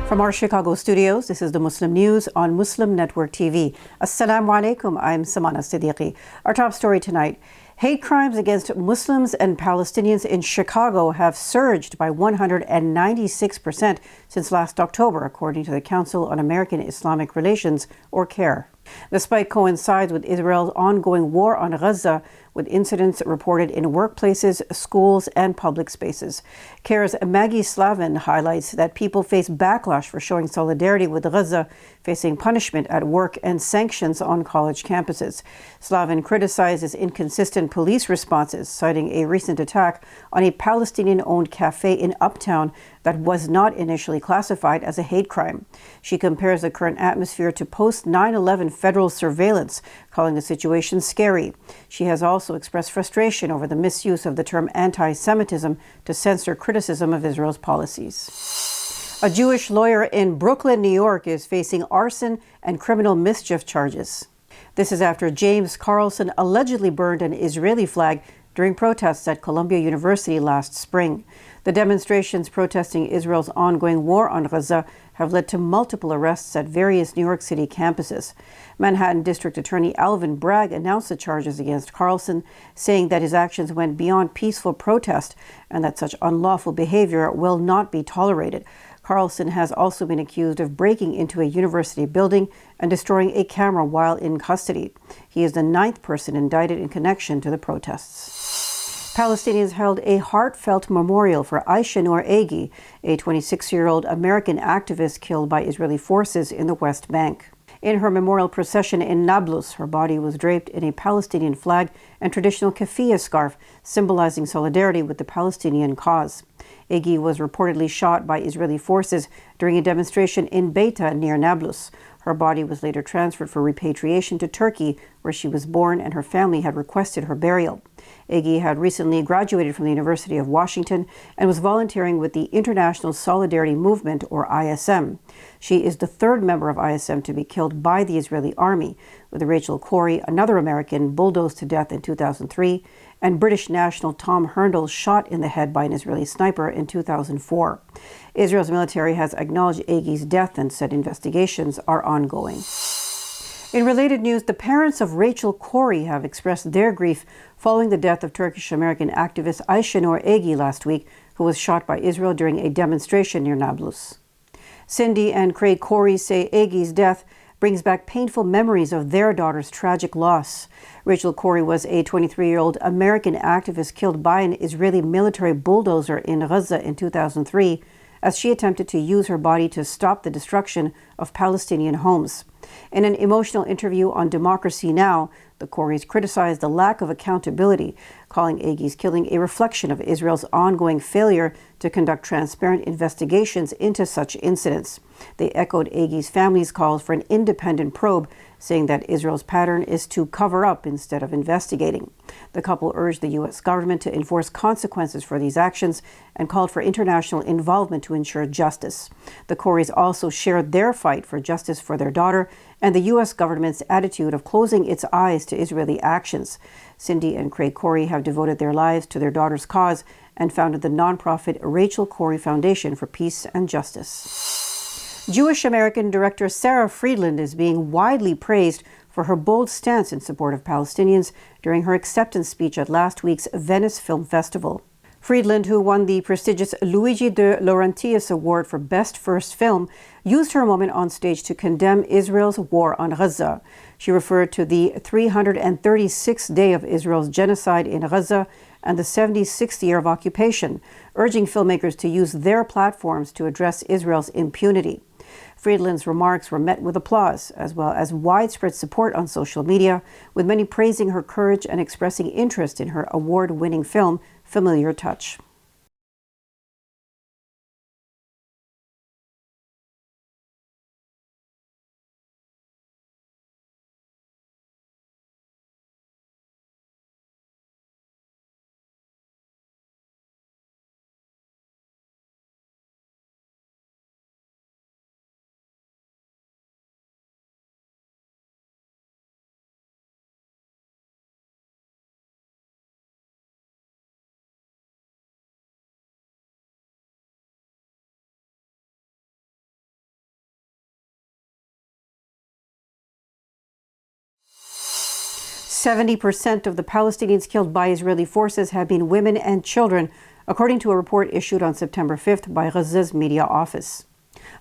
From our Chicago studios, this is the Muslim News on Muslim Network TV. Assalamu alaikum, I'm Samana Siddiqui. Our top story tonight: hate crimes against Muslims and Palestinians in Chicago have surged by 196% since last October, according to the Council on American Islamic Relations, or CAIR. The spike coincides with Israel's ongoing war on Gaza, with incidents reported in workplaces, schools, and public spaces. CAIR's Maggie Slavin highlights that people face backlash for showing solidarity with Gaza, facing punishment at work and sanctions on college campuses. Slavin criticizes inconsistent police responses, citing a recent attack on a Palestinian-owned cafe in Uptown that was not initially classified as a hate crime. She compares the current atmosphere to post-9/11 federal surveillance, calling the situation scary. She has also expressed frustration over the misuse of the term anti-Semitism to censor criticism of Israel's policies. A Jewish lawyer in Brooklyn, New York, is facing arson and criminal mischief charges. This is after James Carlson allegedly burned an Israeli flag during protests at Columbia University last spring. The demonstrations protesting Israel's ongoing war on Gaza have led to multiple arrests at various New York City campuses. Manhattan District Attorney Alvin Bragg announced the charges against Carlson, saying that his actions went beyond peaceful protest and that such unlawful behavior will not be tolerated. Carlson has also been accused of breaking into a university building and destroying a camera while in custody. He is the 9th person indicted in connection to the protests. Palestinians held a heartfelt memorial for Aisha Noor Agi, a 26-year-old American activist killed by Israeli forces in the West Bank. In her memorial procession in Nablus, her body was draped in a Palestinian flag and traditional keffiyeh scarf, symbolizing solidarity with the Palestinian cause. Agi was reportedly shot by Israeli forces during a demonstration in Beita near Nablus. Her body was later transferred for repatriation to Turkey, where she was born and her family had requested her burial. Agi had recently graduated from the University of Washington and was volunteering with the International Solidarity Movement, or ISM. She is the 3rd member of ISM to be killed by the Israeli army, with Rachel Corrie, another American, bulldozed to death in 2003, and British national Tom Herndl shot in the head by an Israeli sniper in 2004. Israel's military has acknowledged Agi's death and said investigations are ongoing. In related news, the parents of Rachel Corrie have expressed their grief following the death of Turkish-American activist Aisha Noor Agi last week, who was shot by Israel during a demonstration near Nablus. Cindy and Craig Corrie say Agi's death brings back painful memories of their daughter's tragic loss. Rachel Corrie was a 23-year-old American activist killed by an Israeli military bulldozer in Gaza in 2003 as she attempted to use her body to stop the destruction of Palestinian homes. In an emotional interview on Democracy Now!, the Corries criticized the lack of accountability, calling Agi's killing a reflection of Israel's ongoing failure to conduct transparent investigations into such incidents. They echoed Agi's family's calls for an independent probe, saying that Israel's pattern is to cover up instead of investigating. The couple urged the U.S. government to enforce consequences for these actions and called for international involvement to ensure justice. The Corries also shared their fight for justice for their daughter and the U.S. government's attitude of closing its eyes to Israeli actions. Cindy and Craig Corrie have devoted their lives to their daughter's cause and founded the nonprofit Rachel Corrie Foundation for Peace and Justice. Jewish American director Filmmaker Friedland is being widely praised for her bold stance in support of Palestinians during her acceptance speech at last week's Venice Film Festival. Friedland, who won the prestigious Luigi de Laurentiis Award for Best First Film, used her moment on stage to condemn Israel's war on Gaza. She referred to the 336th day of Israel's genocide in Gaza and the 76th year of occupation, urging filmmakers to use their platforms to address Israel's impunity. Friedland's remarks were met with applause, as well as widespread support on social media, with many praising her courage and expressing interest in her award-winning film, Familiar Touch. 70% of the Palestinians killed by Israeli forces have been women and children, according to a report issued on September 5th by Gaza's media office.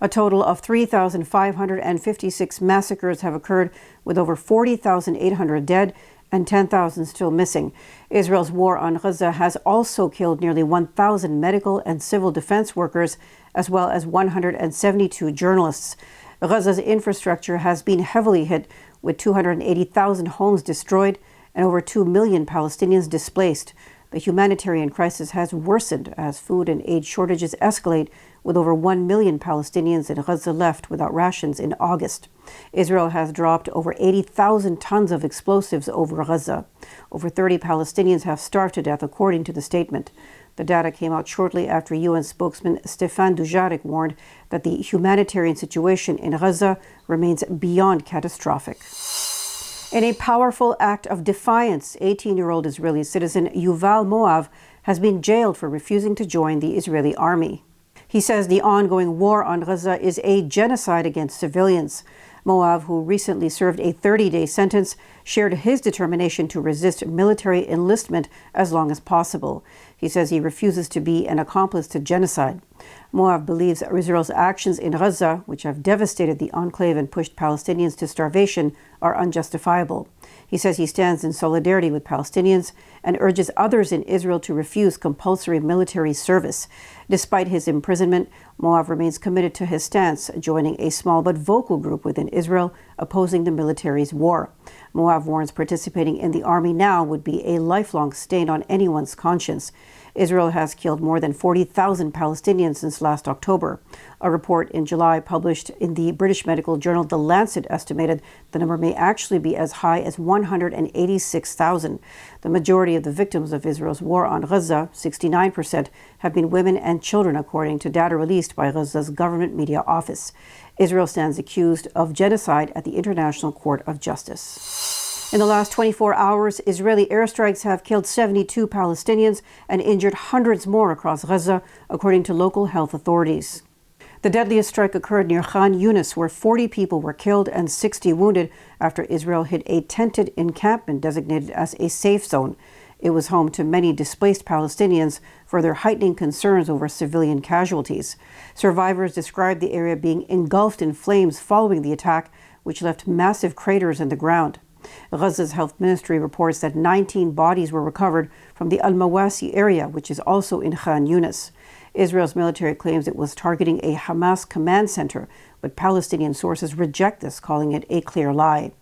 A total of 3,556 massacres have occurred, with over 40,800 dead and 10,000 still missing. Israel's war on Gaza has also killed nearly 1,000 medical and civil defense workers, as well as 172 journalists. Gaza's infrastructure has been heavily hit, with 280,000 homes destroyed and over 2 million Palestinians displaced. The humanitarian crisis has worsened as food and aid shortages escalate, with over 1 million Palestinians in Gaza left without rations in August. Israel has dropped over 80,000 tons of explosives over Gaza. Over 30 Palestinians have starved to death, according to the statement. The data came out shortly after UN spokesman Stefan Dujarric warned that the humanitarian situation in Gaza remains beyond catastrophic. In a powerful act of defiance, 18-year-old Israeli citizen Yuval Moav has been jailed for refusing to join the Israeli army. He says the ongoing war on Gaza is a genocide against civilians. Moav, who recently served a 30-day sentence, shared his determination to resist military enlistment as long as possible. He says he refuses to be an accomplice to genocide. Moav believes Israel's actions in Gaza, which have devastated the enclave and pushed Palestinians to starvation, are unjustifiable. He says he stands in solidarity with Palestinians and urges others in Israel to refuse compulsory military service. Despite his imprisonment, Moav remains committed to his stance, joining a small but vocal group within Israel opposing the military's war. Moav warns participating in the army now would be a lifelong stain on anyone's conscience. Israel has killed more than 40,000 Palestinians since last October. A report in July published in the British medical journal The Lancet estimated the number may actually be as high as 186,000. The majority of the victims of Israel's war on Gaza, 69%, have been women and children, according to data released by Gaza's government media office. Israel stands accused of genocide at the International Court of Justice. In the last 24 hours, Israeli airstrikes have killed 72 Palestinians and injured hundreds more across Gaza, according to local health authorities. The deadliest strike occurred near Khan Yunis, where 40 people were killed and 60 wounded after Israel hit a tented encampment designated as a safe zone. It was home to many displaced Palestinians, further heightening concerns over civilian casualties. Survivors described the area being engulfed in flames following the attack, which left massive craters in the ground. Gaza's health ministry reports that 19 bodies were recovered from the Al-Mawasi area, which is also in Khan Yunis. Israel's military claims it was targeting a Hamas command center, but Palestinian sources reject this, calling it a clear lie.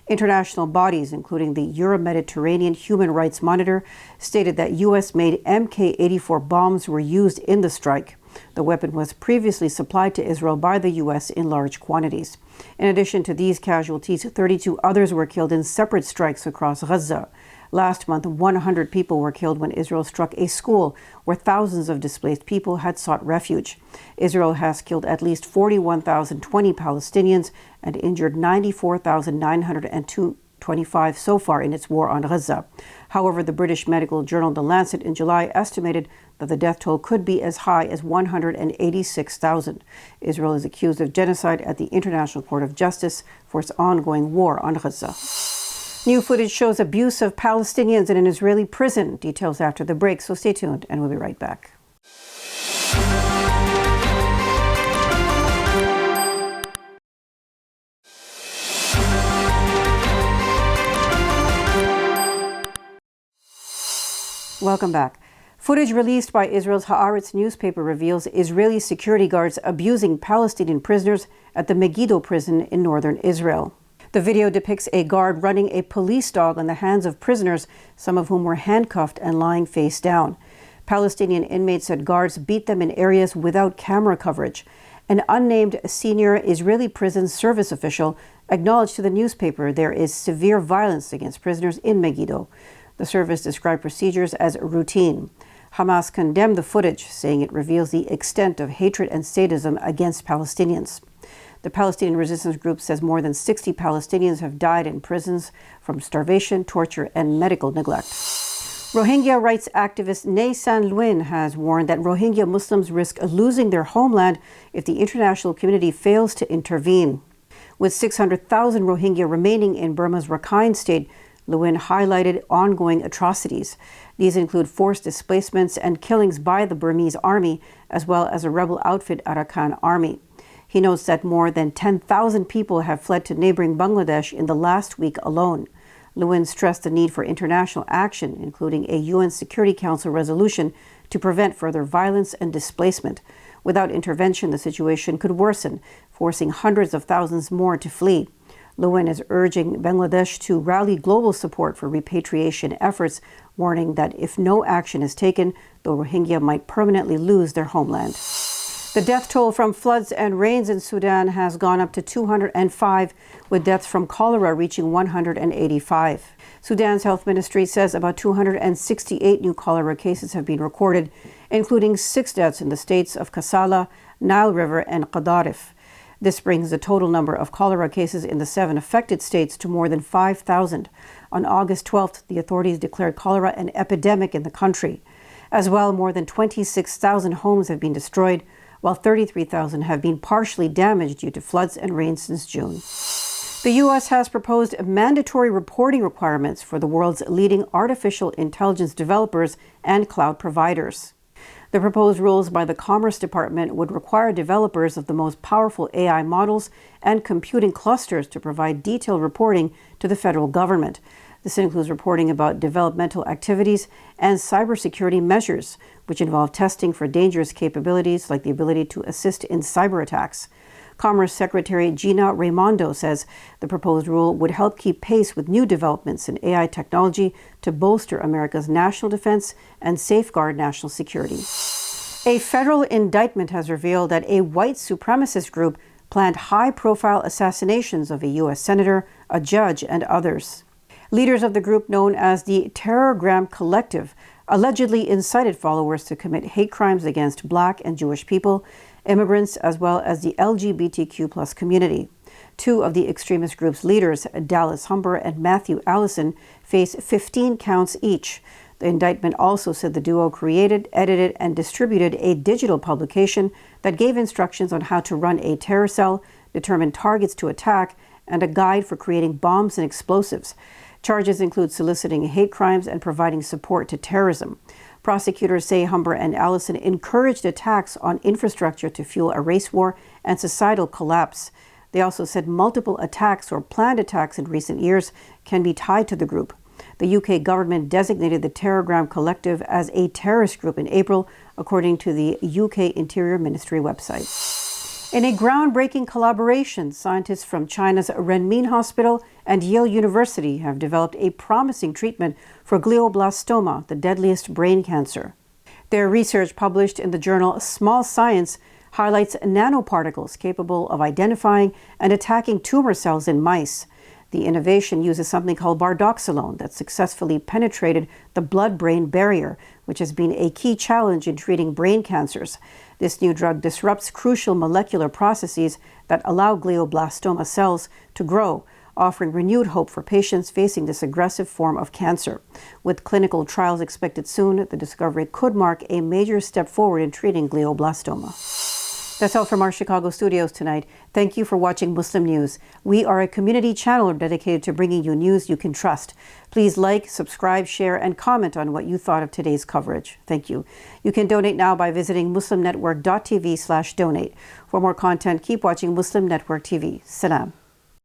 International bodies, including the Euro-Mediterranean Human Rights Monitor, stated that U.S.-made Mk-84 bombs were used in the strike. The weapon was previously supplied to Israel by the U.S. in large quantities. In addition to these casualties, 32 others were killed in separate strikes across Gaza. Last month, 100 people were killed when Israel struck a school where thousands of displaced people had sought refuge. Israel has killed at least 41,020 Palestinians and injured 94,925 so far in its war on Gaza. However, the British medical journal The Lancet in July estimated that the death toll could be as high as 186,000. Israel is accused of genocide at the International Court of Justice for its ongoing war on Gaza. New footage shows abuse of Palestinians in an Israeli prison. Details after the break, so stay tuned and we'll be right back. Welcome back. Footage released by Israel's Haaretz newspaper reveals Israeli security guards abusing Palestinian prisoners at the Megiddo prison in northern Israel. The video depicts a guard running a police dog on the hands of prisoners, some of whom were handcuffed and lying face down. Palestinian inmates said guards beat them in areas without camera coverage. An unnamed senior Israeli prison service official acknowledged to the newspaper there is severe violence against prisoners in Megiddo. The service described procedures as routine. Hamas condemned the footage, saying it reveals the extent of hatred and sadism against Palestinians. The Palestinian resistance group says more than 60 Palestinians have died in prisons from starvation, torture, and medical neglect. Rohingya rights activist Nay San Luin has warned that Rohingya Muslims risk losing their homeland if the international community fails to intervene. With 600,000 Rohingya remaining in Burma's Rakhine state, Lewin highlighted ongoing atrocities. These include forced displacements and killings by the Burmese army, as well as a rebel outfit, Arakan Army. He notes that more than 10,000 people have fled to neighboring Bangladesh in the last week alone. Lewin stressed the need for international action, including a UN Security Council resolution to prevent further violence and displacement. Without intervention, the situation could worsen, forcing hundreds of thousands more to flee. Lewin is urging Bangladesh to rally global support for repatriation efforts, warning that if no action is taken, the Rohingya might permanently lose their homeland. The death toll from floods and rains in Sudan has gone up to 205, with deaths from cholera reaching 185. Sudan's health ministry says about 268 new cholera cases have been recorded, including 6 deaths in the states of Kassala, Nile River, and Qadarif. This brings the total number of cholera cases in the 7 affected states to more than 5,000. On August 12th, the authorities declared cholera an epidemic in the country. As well, more than 26,000 homes have been destroyed, while 33,000 have been partially damaged due to floods and rain since June. The U.S. has proposed mandatory reporting requirements for the world's leading artificial intelligence developers and cloud providers. The proposed rules by the Commerce Department would require developers of the most powerful AI models and computing clusters to provide detailed reporting to the federal government. This includes reporting about developmental activities and cybersecurity measures, which involve testing for dangerous capabilities like the ability to assist in cyber attacks. Commerce Secretary Gina Raimondo says the proposed rule would help keep pace with new developments in AI technology to bolster America's national defense and safeguard national security. A federal indictment has revealed that a white supremacist group planned high-profile assassinations of a U.S. senator, a judge, and others. Leaders of the group, known as the Terrorgram Collective, allegedly incited followers to commit hate crimes against Black and Jewish people, immigrants, as well as the LGBTQ+ community. 2 of the extremist group's leaders, Dallas Humber and Matthew Allison, face 15 counts each. The indictment also said the duo created, edited, and distributed a digital publication that gave instructions on how to run a terror cell, determine targets to attack, and a guide for creating bombs and explosives. Charges include soliciting hate crimes and providing support to terrorism. Prosecutors say Humber and Allison encouraged attacks on infrastructure to fuel a race war and societal collapse. They also said multiple attacks or planned attacks in recent years can be tied to the group. The UK government designated the Terrorgram Collective as a terrorist group in April, according to the UK Interior Ministry website. In a groundbreaking collaboration, scientists from China's Renmin Hospital and Yale University have developed a promising treatment for glioblastoma, the deadliest brain cancer. Their research, published in the journal Small Science, highlights nanoparticles capable of identifying and attacking tumor cells in mice. The innovation uses something called bardoxolone that successfully penetrated the blood-brain barrier, which has been a key challenge in treating brain cancers. This new drug disrupts crucial molecular processes that allow glioblastoma cells to grow, offering renewed hope for patients facing this aggressive form of cancer. With clinical trials expected soon, the discovery could mark a major step forward in treating glioblastoma. That's all from our Chicago studios tonight. Thank you for watching Muslim News. We are a community channel dedicated to bringing you news you can trust. Please like, subscribe, share, and comment on what you thought of today's coverage. Thank you. You can donate now by visiting muslimnetwork.tv/donate. For more content, keep watching Muslim Network TV. Salam.